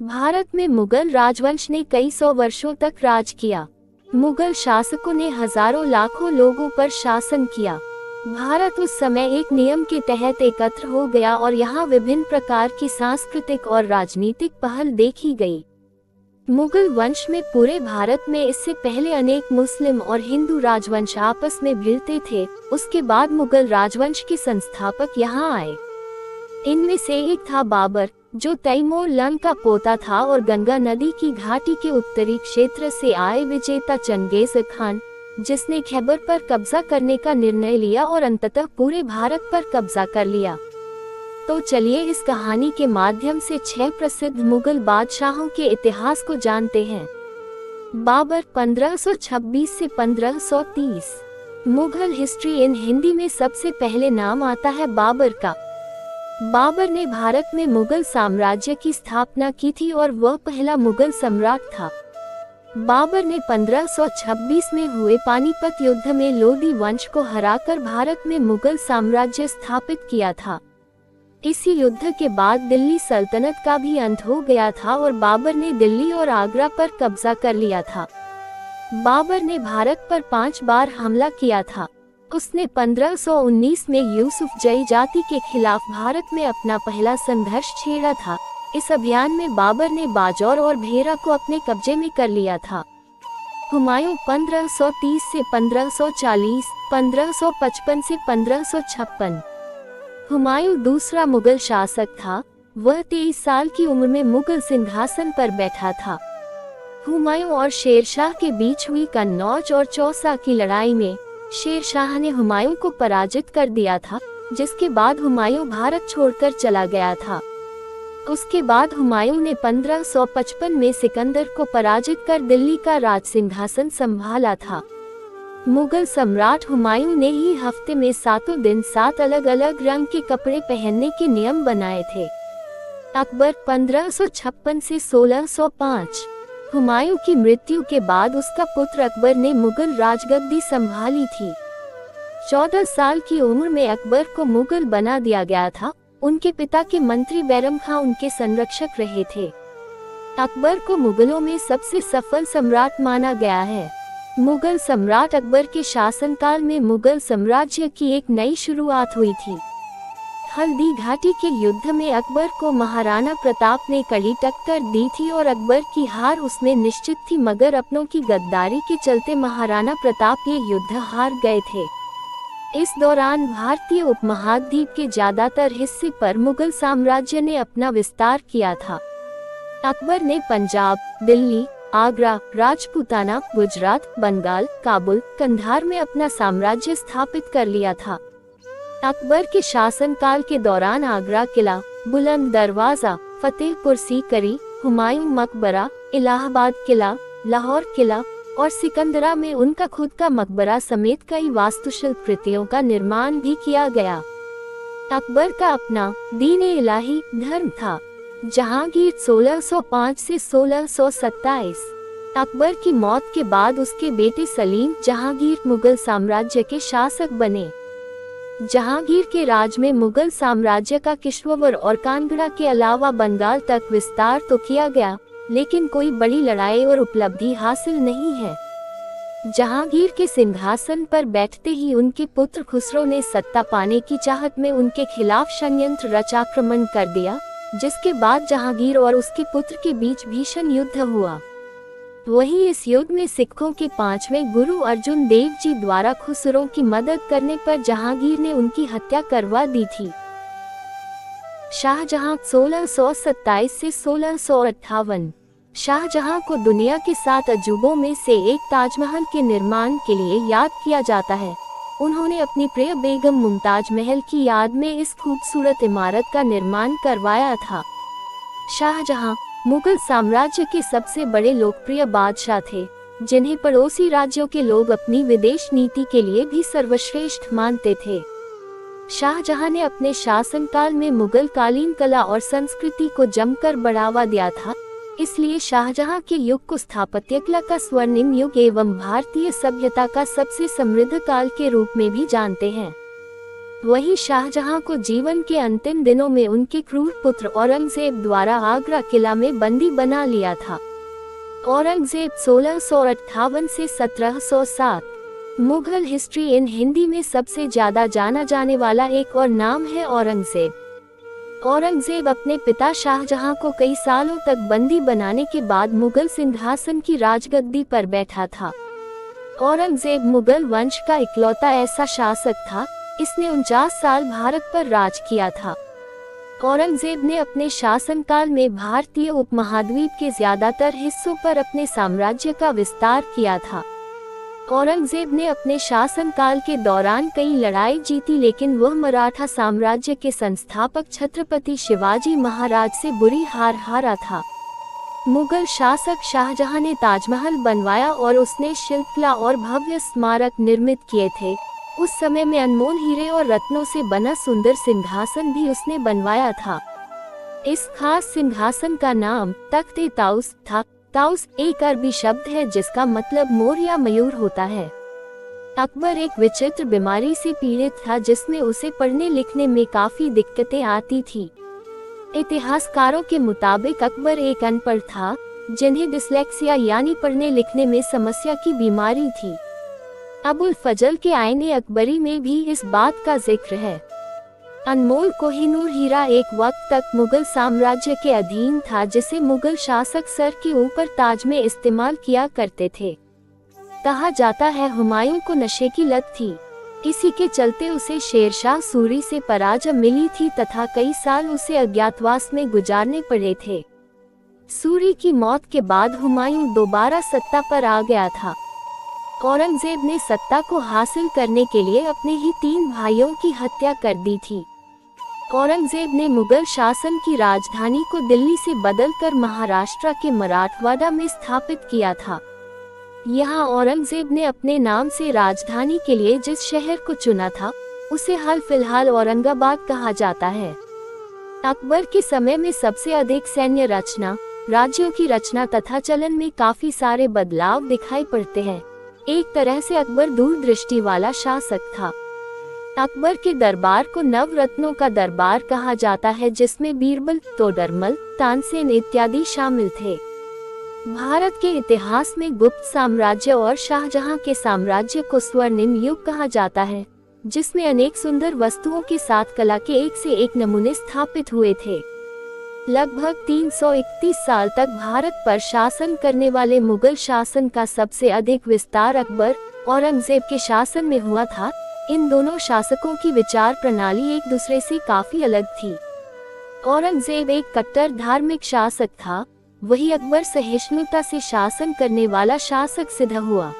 भारत में मुगल राजवंश ने कई सौ वर्षों तक राज किया। मुगल शासकों ने हजारों लाखों लोगों पर शासन किया। भारत उस समय एक नियम के तहत एकत्र हो गया और यहाँ विभिन्न प्रकार की सांस्कृतिक और राजनीतिक पहल देखी गई। मुगल वंश में पूरे भारत में इससे पहले अनेक मुस्लिम और हिंदू राजवंश आपस में भिड़ते थे। उसके बाद मुगल राजवंश के संस्थापक यहाँ आए। इनमें से एक था बाबर, जो तैमूर लंग का पोता था, और गंगा नदी की घाटी के उत्तरी क्षेत्र से आए विजेता चंगेज खान, जिसने खैबर पर कब्जा करने का निर्णय लिया और अंततः पूरे भारत पर कब्जा कर लिया। तो चलिए इस कहानी के माध्यम से 6 प्रसिद्ध मुगल बादशाहों के इतिहास को जानते हैं। बाबर 1526 से 1530। मुगल हिस्ट्री इन हिंदी में सबसे पहले नाम आता है बाबर का। बाबर ने भारत में मुगल साम्राज्य की स्थापना की थी और वह पहला मुगल सम्राट था। बाबर ने 1526 में हुए पानीपत युद्ध में लोदी वंश को हराकर भारत में मुगल साम्राज्य स्थापित किया था। इसी युद्ध के बाद दिल्ली सल्तनत का भी अंत हो गया था और बाबर ने दिल्ली और आगरा पर कब्जा कर लिया था। बाबर ने भारत पर 5 बार हमला किया था। उसने 1519 में यूसुफ जई जाति के खिलाफ भारत में अपना पहला संघर्ष छेड़ा था। इस अभियान में बाबर ने बाजौर और भेरा को अपने कब्जे में कर लिया था। हुमायूं 1530 से 1540, 1555 से 1556। हुमायूं दूसरा मुगल शासक था। वह 23 साल की उम्र में मुगल सिंहासन पर बैठा था। हुमायूं और शेरशाह के बीच हुई कन्नौज और चौसा की लड़ाई में शेरशाह ने हुमायूं को पराजित कर दिया था, जिसके बाद हुमायूं भारत छोड़कर चला गया था। उसके बाद हुमायूं ने 1555 में सिकंदर को पराजित कर दिल्ली का राज सिंहासन संभाला था। मुगल सम्राट हुमायूं ने ही हफ्ते में 7 दिन 7 अलग अलग रंग के कपड़े पहनने के नियम बनाए थे। अकबर 1556 से 1605। हुमायूं की मृत्यु के बाद उसका पुत्र अकबर ने मुगल राजगद्दी संभाली थी। 14 साल की उम्र में अकबर को मुगल बना दिया गया था। उनके पिता के मंत्री बैरम खां उनके संरक्षक रहे थे। अकबर को मुगलों में सबसे सफल सम्राट माना गया है। मुगल सम्राट अकबर के शासनकाल में मुगल साम्राज्य की एक नई शुरुआत हुई थी। हल्दी घाटी के युद्ध में अकबर को महाराणा प्रताप ने कड़ी टक्कर दी थी और अकबर की हार उसमें निश्चित थी, मगर अपनों की गद्दारी के चलते महाराणा प्रताप ये युद्ध हार गए थे। इस दौरान भारतीय उपमहाद्वीप के ज्यादातर हिस्से पर मुगल साम्राज्य ने अपना विस्तार किया था। अकबर ने पंजाब, दिल्ली, आगरा, राजपूताना, गुजरात, बंगाल, काबुल, कंधार में अपना साम्राज्य स्थापित कर लिया था। अकबर के शासनकाल के दौरान आगरा किला, बुलंद दरवाजा, फतेहपुर सीकरी, हुमायूं मकबरा, इलाहाबाद किला, लाहौर किला और सिकंदरा में उनका खुद का मकबरा समेत कई वास्तुशिल्प कृतियों का निर्माण भी किया गया। अकबर का अपना दीन-ए-इलाही धर्म था। जहांगीर 1605 से 1627। अकबर की मौत के बाद उसके बेटे सलीम जहांगीर मुगल साम्राज्य के शासक बने। जहांगीर के राज में मुगल साम्राज्य का किश्तवाड़ और कानगड़ा के अलावा बंगाल तक विस्तार तो किया गया, लेकिन कोई बड़ी लड़ाई और उपलब्धि हासिल नहीं है। जहांगीर के सिंहासन पर बैठते ही उनके पुत्र खुसरो ने सत्ता पाने की चाहत में उनके खिलाफ षड्यंत्र रच आक्रमण कर दिया, जिसके बाद जहांगीर और उसके पुत्र के बीच भीषण युद्ध हुआ। वहीं इस युद्ध में सिखों के 5वें गुरु अर्जुन देव जी द्वारा खुसरो की मदद करने पर जहांगीर ने उनकी हत्या करवा दी थी। शाहजहां 1627 से 1658। शाहजहां को दुनिया के 7 अजूबों में से एक ताजमहल के निर्माण के लिए याद किया जाता है। उन्होंने अपनी प्रिय बेगम मुमताज महल की याद में इस खूबसूरत इमारत का निर्माण करवाया था। शाहजहां मुगल साम्राज्य के सबसे बड़े लोकप्रिय बादशाह थे, जिन्हें पड़ोसी राज्यों के लोग अपनी विदेश नीति के लिए भी सर्वश्रेष्ठ मानते थे। शाहजहां ने अपने शासनकाल में मुगल कालीन कला और संस्कृति को जमकर बढ़ावा दिया था, इसलिए शाहजहां के युग को स्थापत्य कला का स्वर्णिम युग एवं भारतीय सभ्यता का सबसे समृद्ध काल के रूप में भी जानते हैं। वहीं शाहजहां को जीवन के अंतिम दिनों में उनके क्रूर पुत्र औरंगजेब द्वारा आगरा किला में बंदी बना लिया था। औरंगजेब 1658 से 1707। मुगल हिस्ट्री इन हिंदी में सबसे ज्यादा जाना जाने वाला एक और नाम है औरंगजेब। औरंगजेब अपने पिता शाहजहां को कई सालों तक बंदी बनाने के बाद मुगल सिंहासन की राजगद्दी पर बैठा था। औरंगजेब मुगल वंश का इकलौता ऐसा शासक था, इसने 49 साल भारत पर राज किया था। औरंगजेब ने अपने शासनकाल में भारतीय उपमहाद्वीप के ज्यादातर हिस्सों पर अपने साम्राज्य का विस्तार किया था। औरंगजेब ने अपने शासनकाल के दौरान कई लड़ाई जीती, लेकिन वह मराठा साम्राज्य के संस्थापक छत्रपति शिवाजी महाराज से बुरी हार हारा था। मुगल शासक शाहजहां ने ताजमहल बनवाया और उसने शिल्पकला और भव्य स्मारक निर्मित किए थे। उस समय में अनमोल हीरे और रत्नों से बना सुंदर सिंहासन भी उसने बनवाया था। इस खास सिंहासन का नाम तख्त-ए-ताउस था। ताउस एक अरबी शब्द है जिसका मतलब मोर या मयूर होता है। अकबर एक विचित्र बीमारी से पीड़ित था जिसमें उसे पढ़ने लिखने में काफी दिक्कतें आती थी। इतिहासकारों के मुताबिक अकबर एक अनपढ़ था जिन्हें डिस्लेक्सिया यानी पढ़ने लिखने में समस्या की बीमारी थी। अबुल फजल के आईने अकबरी में भी इस बात का जिक्र है। अनमोल कोहिनूर हीरा एक वक्त तक मुगल साम्राज्य के अधीन था, जिसे मुगल शासक सर के ऊपर ताज में इस्तेमाल किया करते थे। कहा जाता है हुमायूं को नशे की लत थी, इसी के चलते उसे शेरशाह सूरी से पराजय मिली थी तथा कई साल उसे अज्ञातवास में गुजारने पड़े थे। सूरी की मौत के बाद हुमायूं दोबारा सत्ता पर आ गया था। औरंगजेब ने सत्ता को हासिल करने के लिए अपने ही 3 भाइयों की हत्या कर दी थी। औरंगजेब ने मुगल शासन की राजधानी को दिल्ली से बदलकर महाराष्ट्र के मराठवाड़ा में स्थापित किया था। यहाँ औरंगजेब ने अपने नाम से राजधानी के लिए जिस शहर को चुना था उसे हाल फिलहाल औरंगाबाद कहा जाता है। अकबर के समय में सबसे अधिक सैन्य रचना, राज्यों की रचना तथा चलन में काफी सारे बदलाव दिखाई पड़ते हैं। एक तरह से अकबर दूरदृष्टि वाला शासक था। अकबर के दरबार को नवरत्नों का दरबार कहा जाता है, जिसमें बीरबल, तोडरमल, तानसेन इत्यादि शामिल थे। भारत के इतिहास में गुप्त साम्राज्य और शाहजहां के साम्राज्य को स्वर्णिम युग कहा जाता है, जिसमें अनेक सुंदर वस्तुओं के साथ कला के एक से एक नमूने स्थापित हुए थे। लगभग 331 साल तक भारत पर शासन करने वाले मुगल शासन का सबसे अधिक विस्तार अकबर, औरंगजेब के शासन में हुआ था। इन दोनों शासकों की विचार प्रणाली एक दूसरे से काफी अलग थी। औरंगजेब एक कट्टर धार्मिक शासक था, वही अकबर सहिष्णुता से शासन करने वाला शासक सिद्ध हुआ।